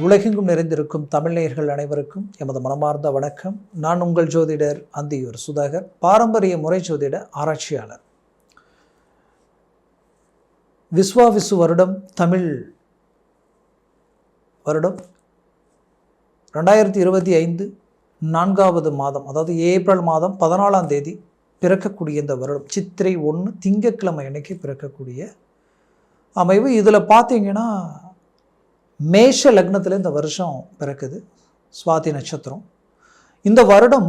உலகெங்கும் நிறைந்திருக்கும் தமிழ் நேயர்கள் அனைவருக்கும் எமது மனமார்ந்த வணக்கம். நான் உங்கள் ஜோதிடர் அந்தியூர் சுதாகர், பாரம்பரிய முறை ஜோதிட ஆராய்ச்சியாளர். விஸ்வாவிசு வருடம் தமிழ் வருடம் 2025 4வது மாதம், அதாவது ஏப்ரல் மாதம் 14ஆம் தேதி பிறக்கக்கூடிய இந்த வருடம் சித்திரை 1 திங்கட்கிழமை அன்னைக்கு பிறக்கக்கூடிய அமைவு. இதில் பார்த்தீங்கன்னா மேஷ லக்னத்தில் இந்த வருஷம் பிறக்குது, சுவாதி நட்சத்திரம். இந்த வருடம்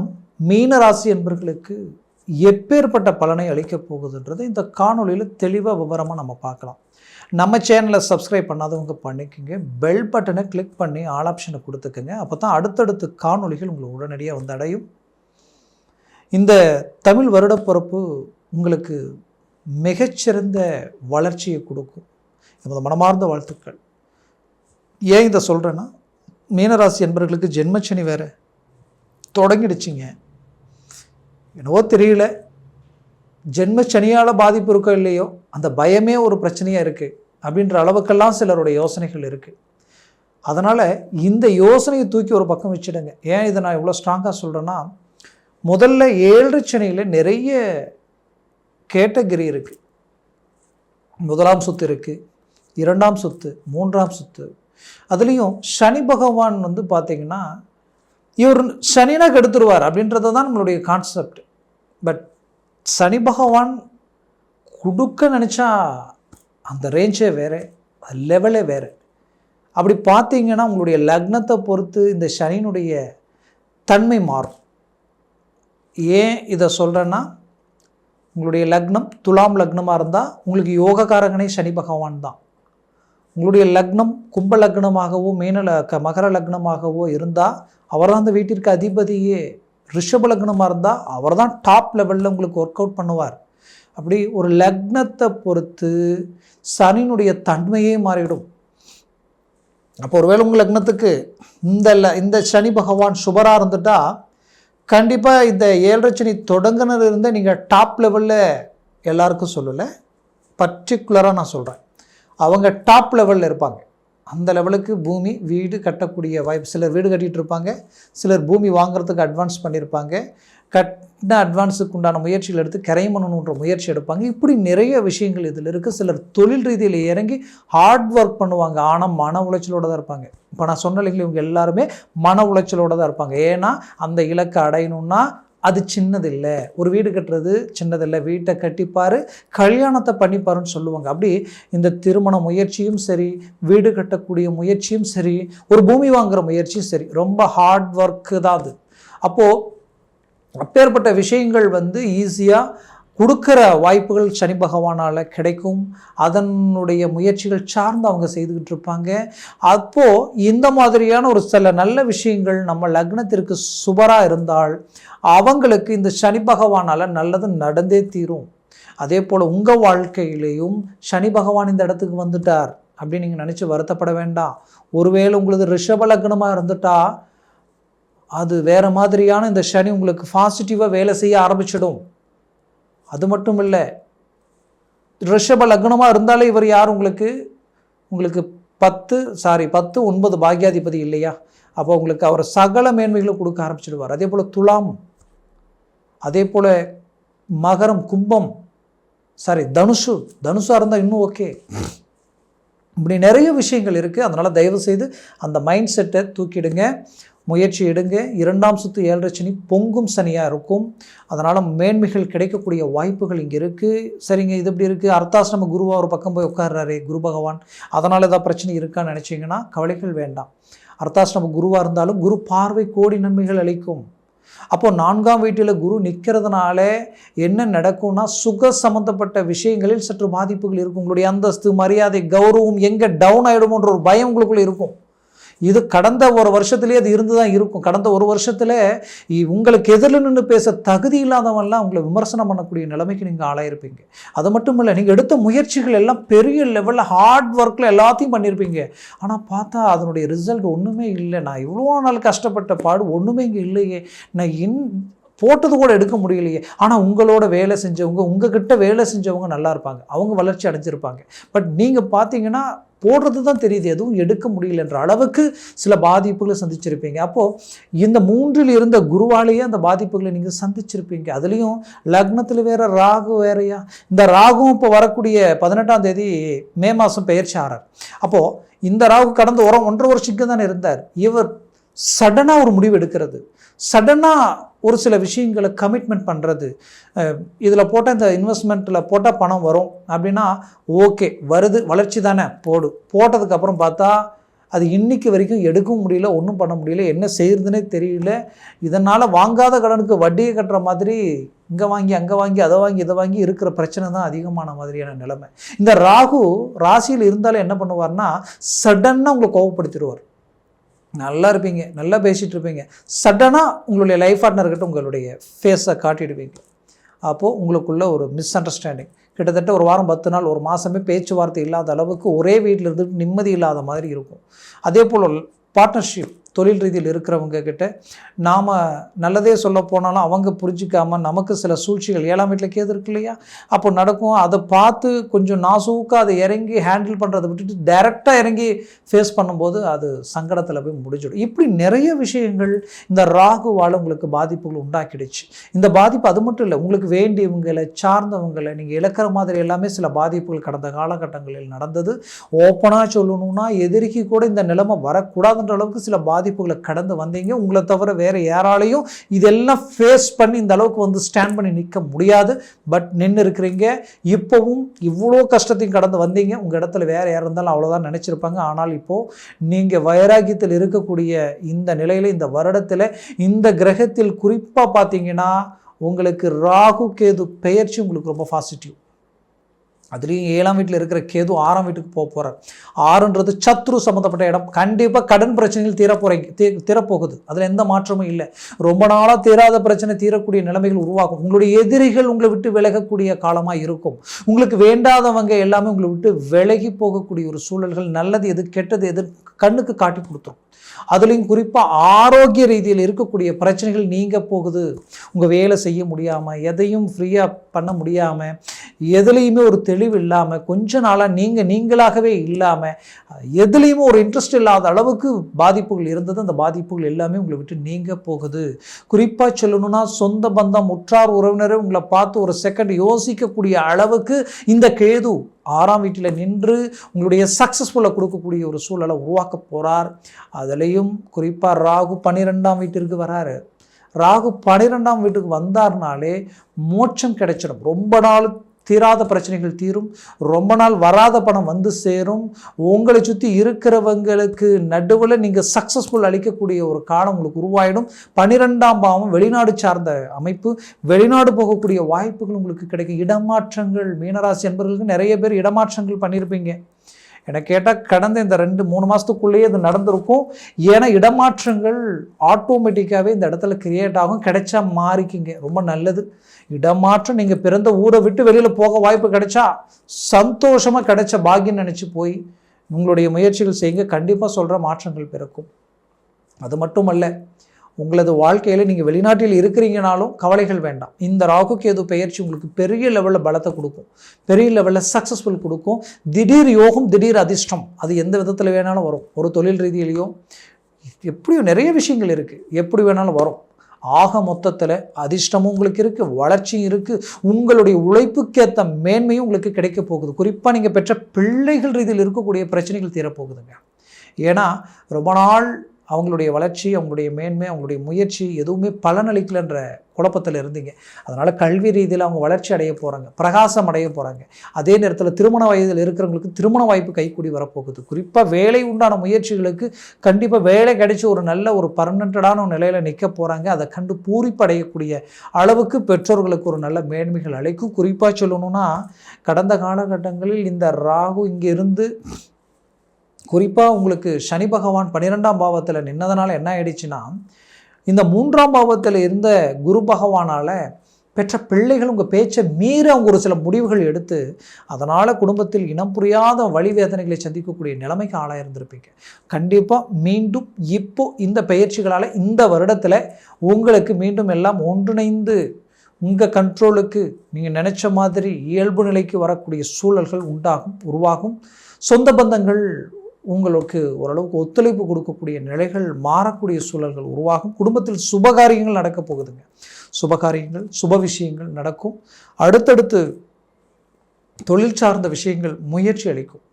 மீனராசி என்பவர்களுக்கு எப்பேற்பட்ட பலனை அளிக்கப் போகுதுன்றது இந்த காணொலியில் தெளிவாக விவரமாக நம்ம பார்க்கலாம். நம்ம சேனலை சப்ஸ்கிரைப் பண்ணாதவங்க பண்ணிக்கோங்க, பெல் பட்டனை கிளிக் பண்ணி ஆல் ஆப்ஷனை கொடுத்துக்கோங்க. அப்போ தான் அடுத்தடுத்து காணொலிகள் உங்களுக்கு உடனடியாக வந்து அடையும். இந்த தமிழ் வருடப்பிறப்பு உங்களுக்கு மிகச்சிறந்த வளர்ச்சியை கொடுக்கும். நமது மனமார்ந்த வாழ்த்துக்கள். ஏன் இதை சொல்கிறேன்னா, மீனராசி என்பவர்களுக்கு ஜென்மச்சனி வேறு தொடங்கிடுச்சிங்க. என்னவோ தெரியல, ஜென்மச்சனியால் பாதிப்பு இருக்கோ இல்லையோ, அந்த பயமே ஒரு பிரச்சனையாக இருக்குது அப்படின்ற அளவுக்கெல்லாம் சிலருடைய யோசனைகள் இருக்குது. அதனால் இந்த யோசனையை தூக்கி ஒரு பக்கம் வச்சுடுங்க. ஏன் இதை நான் இவ்வளோ ஸ்ட்ராங்காக சொல்கிறேன்னா, முதல்ல 7 சனியில் நிறைய கேட்டகரி இருக்குது. 1ஆம் சொத்து இருக்குது, 2ஆம் சொத்து, 3ஆம் சொத்து. அதுலேயும் சனி பகவான் வந்து பார்த்திங்கன்னா, இவர் சனினா கெடுத்துருவார் அப்படின்றது தான் நம்மளுடைய கான்செப்ட். பட் சனி பகவான் கொடுக்க நினச்சா அந்த ரேஞ்சே வேறு, லெவலே வேறு. அப்படி பார்த்தீங்கன்னா உங்களுடைய லக்னத்தை பொறுத்து இந்த சனியினுடைய தன்மை மாறும். ஏன் இதை சொல்கிறேன்னா, உங்களுடைய லக்னம் துலாம் லக்னமாக இருந்தால் உங்களுக்கு யோகக்காரகனே சனி பகவான் தான். உங்களுடைய லக்னம் கும்ப லக்னமாகவோ மகர லக்னமாகவோ இருந்தால் அவர் தான் அந்த வீட்டிற்கு அதிபதியே. ரிஷப லக்னமாக இருந்தால் அவர் தான் டாப் லெவலில் உங்களுக்கு ஒர்க் அவுட் பண்ணுவார். அப்படி ஒரு லக்னத்தை பொறுத்து சனியினுடைய தன்மையே மாறிடும். அப்போ ஒருவேளை உங்கள் லக்னத்துக்கு இந்த சனி பகவான் சுபராக இருந்துட்டால் கண்டிப்பாக இந்த 7 சனி தொடங்கினது இருந்தால் நீங்கள் டாப் லெவலில் எல்லாருக்கும் சொல்லலை, பர்டிகுலராக நான் சொல்கிறேன், அவங்க டாப் லெவலில் இருப்பாங்க. அந்த லெவலுக்கு பூமி வீடு கட்டக்கூடிய வாய்ப்பு. சிலர் வீடு கட்டிகிட்டு இருப்பாங்க, சிலர் பூமி வாங்குறதுக்கு அட்வான்ஸ் பண்ணியிருப்பாங்க, கட்டின அட்வான்ஸுக்கு உண்டான முயற்சிகள் எடுத்து கரையம் பண்ணணுன்ற முயற்சி எடுப்பாங்க. இப்படி நிறைய விஷயங்கள் இதில் இருக்குது. சிலர் தொழில் ரீதியில் இறங்கி ஹார்ட் ஒர்க் பண்ணுவாங்க, ஆனால் மன உளைச்சலோடு தான் இருப்பாங்க. இப்போ நான் சொன்ன இல்லைங்களா, இவங்க எல்லாருமே மன உளைச்சலோடு தான் இருப்பாங்க. ஏன்னா அந்த இலக்கை அடையணும்னா அது சின்னதில்லை. ஒரு வீடு கட்டுறது சின்னதில்லை, வீட்டை கட்டிப்பார், கல்யாணத்தை பண்ணிப்பாருன்னு சொல்லுவாங்க. அப்படி இந்த திருமண முயற்சியும் சரி, வீடு கட்டக்கூடிய முயற்சியும் சரி, ஒரு பூமி வாங்குகிற முயற்சியும் சரி, ரொம்ப ஹார்ட் ஒர்க்கு தான் அது. அப்போது அப்பேற்பட்ட விஷயங்கள் வந்து ஈஸியாக கொடுக்குற வாய்ப்புகள் சனி பகவானால் கிடைக்கும். அதனுடைய முயற்சிகள் சார்ந்து அவங்க செய்துக்கிட்டு இருப்பாங்க. அப்போது இந்த மாதிரியான ஒரு சில நல்ல விஷயங்கள் நம்ம லக்னத்திற்கு சுபராக இருந்தால் அவங்களுக்கு இந்த சனி பகவானால் நல்லது நடந்தே தீரும். அதே போல் உங்கள் வாழ்க்கையிலையும் சனி பகவான் இந்த இடத்துக்கு வந்துட்டார் அப்படின்னு நீங்கள் நினச்சி வருத்தப்பட வேண்டாம். ஒருவேளை உங்களது ரிஷப லக்னமாக இருந்துட்டா அது வேறு மாதிரியான இந்த சனி உங்களுக்கு பாசிட்டிவாக வேலை செய்ய ஆரம்பிச்சிடும். அது மட்டும் இல்லை, ரிஷப லக்னமாக இருந்தாலே இவர் யார் உங்களுக்கு 10 9 பாக்யாதிபதி இல்லையா? அப்போ உங்களுக்கு அவர் சகல மேன்மைகளை கொடுக்க ஆரம்பிச்சிடுவார். அதே போல் துலாம், அதே போல் மகரம், கும்பம், தனுஷாக இருந்தால் இன்னும் ஓகே. இப்படி நிறைய விஷயங்கள் இருக்குது. அதனால் தயவுசெய்து அந்த மைண்ட் செட்டை தூக்கிடுங்க, முயற்சி எடுங்க. 2ஆம் சொத்து 7 சனி பொங்கும் சனியாக இருக்கும். அதனால் மேன்மைகள் கிடைக்கக்கூடிய வாய்ப்புகள் இங்கே இருக்குது. சரிங்க, இது எப்படி இருக்குது? அர்த்தாசிரம குருவாக ஒரு பக்கம் போய் உட்கார்றாரு குரு பகவான், அதனால் ஏதாவது பிரச்சனை இருக்கான்னு நினச்சிங்கன்னா கவலைகள் வேண்டாம். அர்த்தாசிரம குருவாக இருந்தாலும் குரு பார்வை கோடி நன்மைகள் அளிக்கும். அப்போது 4ஆம் வீட்டில் குரு நிற்கிறதுனால என்ன நடக்கும்னா, சுக சம்மந்தப்பட்ட விஷயங்களில் சற்று பாதிப்புகள் இருக்கும். உங்களுடைய அந்தஸ்து, மரியாதை, கௌரவம் எங்கே டவுன் ஆகிடுமோன்ற ஒரு பயம் உங்களுக்குள்ளே இருக்கும். இது கடந்த ஒரு வருஷத்துலேயே அது இருந்து தான் இருக்கும். கடந்த ஒரு வருஷத்தில் உங்களுக்கு எதிரில் நின்று பேச தகுதி இல்லாதவன்லாம் உங்களை விமர்சனம் பண்ணக்கூடிய நிலைமைக்கு நீங்கள் ஆளாயிருப்பீங்க. அது மட்டும் இல்லை, நீங்கள் எடுத்த முயற்சிகள் எல்லாம் பெரிய லெவலில் ஹார்ட் ஒர்க்கில் எல்லாத்தையும் பண்ணியிருப்பீங்க. ஆனால் பார்த்தா அதனுடைய ரிசல்ட் ஒன்றுமே இல்லை. நான் இவ்வளோ நாள் கஷ்டப்பட்ட பாடு ஒன்றுமே இங்கே இல்லையே, நான் போட்டது கூட எடுக்க முடியலையே. ஆனால் உங்களோட வேலை செஞ்சவங்க, உங்ககிட்ட வேலை செஞ்சவங்க நல்லா இருப்பாங்க, அவங்க வளர்ச்சி அடைஞ்சிருப்பாங்க. பட் நீங்கள் பார்த்தீங்கன்னா போடுறது தான் தெரியுது, எதுவும் எடுக்க முடியலன்ற அளவுக்கு சில பாதிப்புகளை சந்திச்சிருப்பீங்க. அப்போது இந்த 3ல் இருந்த குருவாலேயே அந்த பாதிப்புகளை நீங்கள் சந்திச்சிருப்பீங்க. அதுலேயும் லக்னத்தில் வேற ராகு வேறையா, இந்த ராகுவும் இப்போ வரக்கூடிய 18ஆம் தேதி மே மாதம் பெயர்ச்சி ஆறார். அப்போது இந்த ராகு கடந்த 1.5 வருஷத்துக்கு தானே இருந்தார். இவர் சடனாக ஒரு முடிவு எடுக்கிறது, சடனாக ஒரு சில விஷயங்களை கமிட்மெண்ட் பண்ணுறது, இதில் போட்டால் இந்த இன்வெஸ்ட்மெண்ட்டில் போட்டால் பணம் வரும் அப்படின்னா ஓகே வருது, வளர்ச்சி தானே போட்டதுக்கப்புறம் பார்த்தா அது இன்னைக்கு வரைக்கும் எடுக்கவும் முடியல, ஒன்றும் பண்ண முடியல, என்ன செய்யறதுனே தெரியல. இதனால் வாங்காத கடனுக்கு வட்டியை கட்டுற மாதிரி இங்கே வாங்கி அங்கே வாங்கி அதை வாங்கி இதை வாங்கி இருக்கிற பிரச்சனை தான் அதிகமான மாதிரியான நிலைமை. இந்த ராகு ராசியில் இருந்தாலும் என்ன பண்ணுவார்னா சடனாக உங்களை கோபப்படுத்திடுவார். நல்லா இருப்பீங்க, நல்லா பேசிகிட்டு இருப்பீங்க, சடனாக உங்களுடைய லைஃப் பார்ட்னர்கிட்ட உங்களுடைய ஃபேஸை காட்டிடுவீங்க. அப்போது உங்களுக்குள்ள ஒரு மிஸ் அண்டர்ஸ்டாண்டிங், கிட்டத்தட்ட ஒரு வாரம் 10 நாள் ஒரு மாதமே பேச்சுவார்த்தை இல்லாத அளவுக்கு ஒரே வீட்டில் இருந்துட்டு நிம்மதி இல்லாத மாதிரி இருக்கும். அதே போல் பார்ட்னர்ஷிப் தொழில் ரீதியில் இருக்கிறவங்க கிட்ட நாம் நல்லதே சொல்ல போனாலும் அவங்க புரிஞ்சிக்காமல் நமக்கு சில சூழ்ச்சிகள் 7ஆம் வீட்டில் கேது இருக்கு இல்லையா, அப்போ நடக்கும். அதை பார்த்து கொஞ்சம் நாசூக்காக அதை இறங்கி ஹேண்டில் பண்ணுறதை விட்டுட்டு டைரெக்டாக இறங்கி ஃபேஸ் பண்ணும்போது அது சங்கடத்தில் போய் முடிஞ்சிடும். இப்படி நிறைய விஷயங்கள் இந்த ராகுவால் உங்களுக்கு பாதிப்புகள் உண்டாக்கிடுச்சு. இந்த பாதிப்பு அது மட்டும் இல்லை, உங்களுக்கு வேண்டியவங்களை சார்ந்தவங்களை நீங்கள் இழக்கிற மாதிரி எல்லாமே சில பாதிப்புகள் கடந்த காலகட்டங்களில் நடந்தது. ஓப்பனாக சொல்லணும்னா எதிரிக்கு கூட இந்த நிலைமை வரக்கூடாதுன்ற அளவுக்கு சில பாதிப்புகளை கடந்து வந்தீங்க. உங்களை தவிர வேற யாராலையும் இதெல்லாம் ஃபேஸ் பண்ணி இந்த அளவுக்கு வந்து ஸ்டாண்ட் பண்ணி நிற்க முடியாது. பட் நின்று இருக்கிறீங்க. இப்போவும் இவ்வளோ கஷ்டத்தையும் கடந்து வந்தீங்க. உங்கள் இடத்துல வேற யார் இருந்தாலும் அவ்வளோதான் நினச்சிருப்பாங்க. ஆனால் இப்போது நீங்கள் வைராகியத்தில் இருக்கக்கூடிய இந்த நிலையில், இந்த வருடத்தில், இந்த கிரகத்தில் குறிப்பாக பார்த்தீங்கன்னா உங்களுக்கு ராகு கேது பெயர்ச்சி உங்களுக்கு ரொம்ப பாசிட்டிவ். அதுலேயும் 7ஆம் வீட்டில் இருக்கிற கேது 6ஆம் வீட்டுக்கு போகிறார். 6ன்றது சத்ரு சம்மந்தப்பட்ட இடம். கண்டிப்பாக கடன் பிரச்சனைகள் தீரப்போகுது, அதில் எந்த மாற்றமும் இல்லை. ரொம்ப நாளாக தீராத பிரச்சனை தீரக்கூடிய நிலைமைகள் உருவாகும். உங்களுடைய எதிரிகள் உங்களை விட்டு விலகக்கூடிய காலமாக இருக்கும். உங்களுக்கு வேண்டாதவங்க எல்லாமே உங்களை விட்டு விலகி போகக்கூடிய ஒரு சூழல்கள், நல்லது எது கெட்டது எது கண்ணுக்கு காட்டி கொடுத்துரும். அதுலேயும் குறிப்பாக ஆரோக்கிய ரீதியில் இருக்கக்கூடிய பிரச்சனைகள் நீங்க போகுது. உங்கள் வேலை செய்ய முடியாமல், எதையும் ஃப்ரீயாக பண்ண முடியாமல், எதுலேயுமே ஒரு தெளிவு இல்லாமல், கொஞ்ச நாளாக நீங்களாகவே இல்லாமல், எதுலேயுமே ஒரு இன்ட்ரெஸ்ட் இல்லாத அளவுக்கு பாதிப்புகள் இருந்தது. அந்த பாதிப்புகள் எல்லாமே உங்களை விட்டு நீங்க போகுது. குறிப்பாக சொல்லணும்னா சொந்த பந்தம், உற்றார் உறவினரை உங்களை பார்த்து ஒரு செகண்ட் யோசிக்கக்கூடிய அளவுக்கு இந்த கேது 6ஆம் வீட்டில் நின்று உங்களுடைய சக்ஸஸ்ஃபுல்லாக கொடுக்கக்கூடிய ஒரு சூழலை உருவாக்க போகிறார். அதுலேயும் குறிப்பாக ராகு 12ஆம் வீட்டிற்கு வராரு. ராகு 12ஆம் வீட்டுக்கு வந்தார்னாலே மோட்சம் கிடைச்சிடும். ரொம்ப நாள் தீராத பிரச்சனைகள் தீரும். ரொம்ப நாள் வராத பணம் வந்து சேரும். உங்களை சுற்றி இருக்கிறவங்களுக்கு நடுவில் நீங்கள் சக்ஸஸ்ஃபுல் அளிக்கக்கூடிய ஒரு காலம் உங்களுக்கு உருவாயிடும். 12ஆம் பாவம் வெளிநாடு சார்ந்த அமைப்பு, வெளிநாடு போகக்கூடிய வாய்ப்புகள் உங்களுக்கு கிடைக்கும். இடமாற்றங்கள், மீனராசி என்பவர்களுக்கு நிறைய பேர் இடமாற்றங்கள் பண்ணியிருப்பீங்க. எனக்கு கேட்டால் கடந்த இந்த 2-3 மாதத்துக்குள்ளேயே இது நடந்திருக்கும். ஏன்னா இடமாற்றங்கள் ஆட்டோமேட்டிக்காகவே இந்த இடத்துல கிரியேட் ஆகும். கிடைச்சா மாறிக்கிங்க, ரொம்ப நல்லது. இடமாற்றம் நீங்கள் பிறந்த ஊரை விட்டு வெளியில் போக வாய்ப்பு கிடைச்சா சந்தோஷமாக கிடைச்ச பாக்கியம் நினச்சி போய் உங்களுடைய முயற்சிகள் செய்யுங்க. கண்டிப்பாக சொல்கிற மாற்றங்கள் பிறக்கும். அது மட்டுமல்ல, உங்களது வாழ்க்கையில் நீங்கள் வெளிநாட்டில் இருக்கிறீங்கனாலும் கவலைகள் வேண்டாம். இந்த ராகு கேது பெயர்ச்சி உங்களுக்கு பெரிய லெவலில் பலத்தை கொடுக்கும், பெரிய லெவலில் சக்ஸஸ்ஃபுல் கொடுக்கும். திடீர் யோகம், திடீர் அதிர்ஷ்டம், அது எந்த விதத்தில் வேணாலும் வரும். ஒரு தொழில் ரீதியிலையும் எப்படியும் நிறைய விஷயங்கள் இருக்குது, எப்படி வேணாலும் வரும். ஆக மொத்தத்தில் அதிர்ஷ்டமும் உங்களுக்கு இருக்குது, வளர்ச்சியும் இருக்குது, உங்களுடைய உழைப்புக்கேற்ற மேன்மையும் உங்களுக்கு கிடைக்க போகுது. குறிப்பாக நீங்கள் பெற்ற பிள்ளைகள் ரீதியில் இருக்கக்கூடிய பிரச்சனைகள் தீரப்போகுதுங்க. ஏன்னா ரொம்ப நாள் அவங்களுடைய வளர்ச்சி, அவங்களுடைய மேன்மை, அவங்களுடைய முயற்சி எதுவுமே பலனளிக்கலைன்ற குழப்பத்தில் இருந்தீங்க. அதனால் கல்வி ரீதியில் அவங்க வளர்ச்சி அடைய போகிறாங்க, பிரகாசம் அடைய போகிறாங்க. அதே நேரத்தில் திருமண வயதில் இருக்கிறவங்களுக்கு திருமண வாய்ப்பு கைக்கூடி வரப்போகுது. குறிப்பாக வேலை உண்டான முயற்சிகளுக்கு கண்டிப்பாக வேலை கிடைச்சி ஒரு நல்ல ஒரு பர்மனெண்டடான ஒரு நிலையில் நிற்க போகிறாங்க. அதை கண்டு பூரிப்படையக்கூடிய அளவுக்கு பெற்றோர்களுக்கு ஒரு நல்ல மேன்மைகள் அளிக்கும். குறிப்பாக சொல்லணும்னா கடந்த காலகட்டங்களில் இந்த ராகு இங்கே இருந்து குறிப்பாக உங்களுக்கு சனி பகவான் 12ஆம் பாவத்தில் நின்னதுனால என்ன ஆயிடுச்சுன்னா, இந்த 3ஆம் பாவத்தில் இருந்த குரு பகவானால் பெற்ற பிள்ளைகள் உங்கள் பேச்சை மீறி அவங்க ஒரு சில முடிவுகள் எடுத்து அதனால் குடும்பத்தில் இனம் புரியாத வழி வேதனைகளை சந்திக்கக்கூடிய நிலைமைக்கு ஆளாயிருந்திருப்பீங்க. கண்டிப்பாக மீண்டும் இப்போ இந்த பயிற்சிகளால் இந்த வருடத்தில் உங்களுக்கு மீண்டும் எல்லாம் ஒன்றிணைந்து உங்கள் கண்ட்ரோலுக்கு நீங்கள் நினச்ச மாதிரி இயல்பு நிலைக்கு வரக்கூடிய சூழல்கள் உருவாகும். சொந்த பந்தங்கள் உங்களுக்கு ஓரளவுக்கு ஒத்துழைப்பு கொடுக்கக்கூடிய நிலைகள் மாறக்கூடிய சூழல்கள் உருவாகும். குடும்பத்தில் சுபகாரியங்கள் நடக்கப் போகுதுங்க. சுபகாரியங்கள் சுப விஷயங்கள் நடக்கும். அடுத்தடுத்து தொழில் சார்ந்த விஷயங்கள் முயற்சி அளிக்கும்.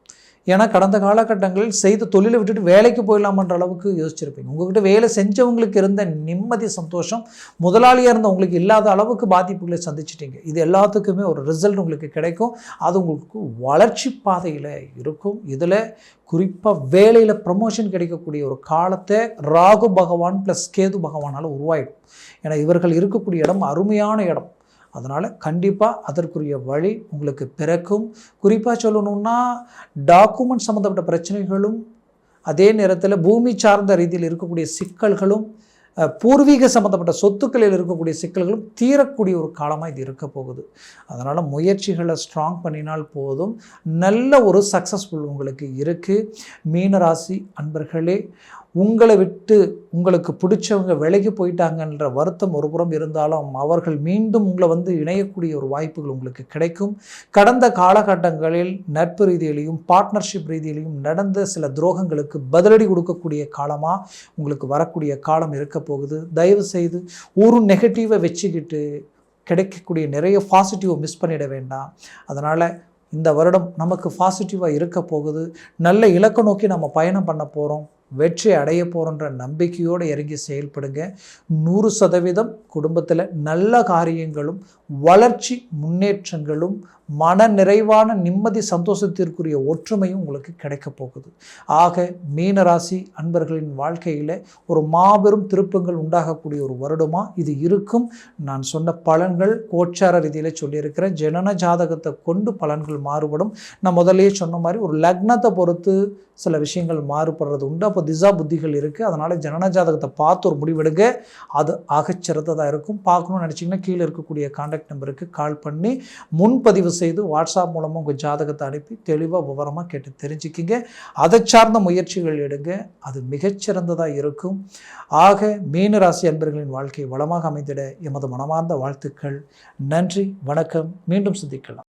ஏன்னா கடந்த காலகட்டங்களில் செய்த தொழிலை விட்டுட்டு வேலைக்கு போயிடலாமன்ற அளவுக்கு யோசிச்சிருப்பீங்க. உங்கள்கிட்ட வேலை செஞ்சவங்களுக்கு இருந்த நிம்மதி சந்தோஷம் முதலாளியாக இருந்த உங்களுக்கு இல்லாத அளவுக்கு பாதிப்புகளை சந்திச்சிட்டிங்க. இது எல்லாத்துக்குமே ஒரு ரிசல்ட் உங்களுக்கு கிடைக்கும். அது உங்களுக்கு வளர்ச்சி பாதையில் இருக்கும். இதில் குறிப்பாக வேலையில் ப்ரமோஷன் கிடைக்கக்கூடிய ஒரு காலத்தை ராகு பகவான் ப்ளஸ் கேது பகவானால் உருவாயிடும். ஏன்னா இவர்கள் இருக்கக்கூடிய இடம் அருமையான இடம். அதனால் கண்டிப்பாக அதற்குரிய வழி உங்களுக்கு பிறக்கும். குறிப்பாக சொல்லணுன்னா டாக்குமெண்ட் சம்மந்தப்பட்ட பிரச்சனைகளும், அதே நேரத்தில் பூமி சார்ந்த ரீதியில் இருக்கக்கூடிய சிக்கல்களும், பூர்வீக சம்மந்தப்பட்ட சொத்துக்களில் இருக்கக்கூடிய சிக்கல்களும் தீரக்கூடிய ஒரு காலமாக இது இருக்க போகுது. அதனால் முயற்சிகளை ஸ்ட்ராங் பண்ணினால் போதும். நல்ல ஒரு சக்ஸஸ்ஃபுல் உங்களுக்கு இருக்குது. மீனராசி அன்பர்களே, உங்களை விட்டு உங்களுக்கு பிடிச்சவங்க விலகி போயிட்டாங்கன்ற வருத்தம் ஒரு புறம் இருந்தாலும் அவர்கள் மீண்டும் உங்களை இணையக்கூடிய ஒரு வாய்ப்புகள் உங்களுக்கு கிடைக்கும். கடந்த காலகட்டங்களில் நட்பு ரீதியிலையும் பார்ட்னர்ஷிப் ரீதியிலையும் நடந்த சில துரோகங்களுக்கு பதிலடி கொடுக்கக்கூடிய காலமாக உங்களுக்கு வரக்கூடிய காலம் இருக்க போகுது. தயவு செய்து ஒரு நெகட்டிவை வச்சுக்கிட்டு கிடைக்கக்கூடிய நிறைய பாசிட்டிவை மிஸ் பண்ணிட வேண்டாம். அதனால் இந்த வருடம் நமக்கு பாசிட்டிவாக இருக்க போகுது. நல்ல இலக்கை நோக்கி நம்ம பயணம் பண்ண போகிறோம். வெற்றி அடைய போகிற நம்பிக்கையோடு இறங்கி செயல்படுங்க. 100% குடும்பத்தில் நல்ல காரியங்களும் வளர்ச்சி முன்னேற்றங்களும் மன நிறைவான நிம்மதி சந்தோஷத்திற்குரிய ஒற்றுமையும் உங்களுக்கு கிடைக்க போகுது. ஆக மீனராசி அன்பர்களின் வாழ்க்கையில் ஒரு மாபெரும் திருப்பங்கள் உண்டாகக்கூடிய ஒரு வருடமாக இது இருக்கும். நான் சொன்ன பலன்கள் கோச்சார ரீதியில் சொல்லியிருக்கிறேன். ஜனன ஜாதகத்தை கொண்டு பலன்கள் மாறுபடும். நான் முதலே சொன்ன மாதிரி ஒரு லக்னத்தை பொறுத்து சில விஷயங்கள் மாறுபடுறது உண்டு. அப்போ திசா புத்திகள் இருக்குது. அதனால் ஜனன ஜாதகத்தை பார்த்து ஒரு முடிவெடுங்க. அது ஆகச்சிறந்ததாக இருக்கும். பார்க்கணும்னு நினச்சிங்கன்னா கீழே இருக்கக்கூடிய கான்டாக்ட் நம்பருக்கு கால் பண்ணி முன்பதிவு செய்து வாட்ஸ்அப் மூலமாக உங்கள் ஜாதகத்தை அனுப்பி தெளிவாக விவரமாக கேட்டு தெரிஞ்சுக்கிங்க. அதை சார்ந்த முயற்சிகள் எடுங்க. அது மிகச்சிறந்ததாக இருக்கும். ஆக மீனராசி அன்பர்களின் வாழ்க்கை வளமாக அமைந்திட எமது மனமார்ந்த வாழ்த்துக்கள். நன்றி, வணக்கம். மீண்டும் சந்திக்கலாம்.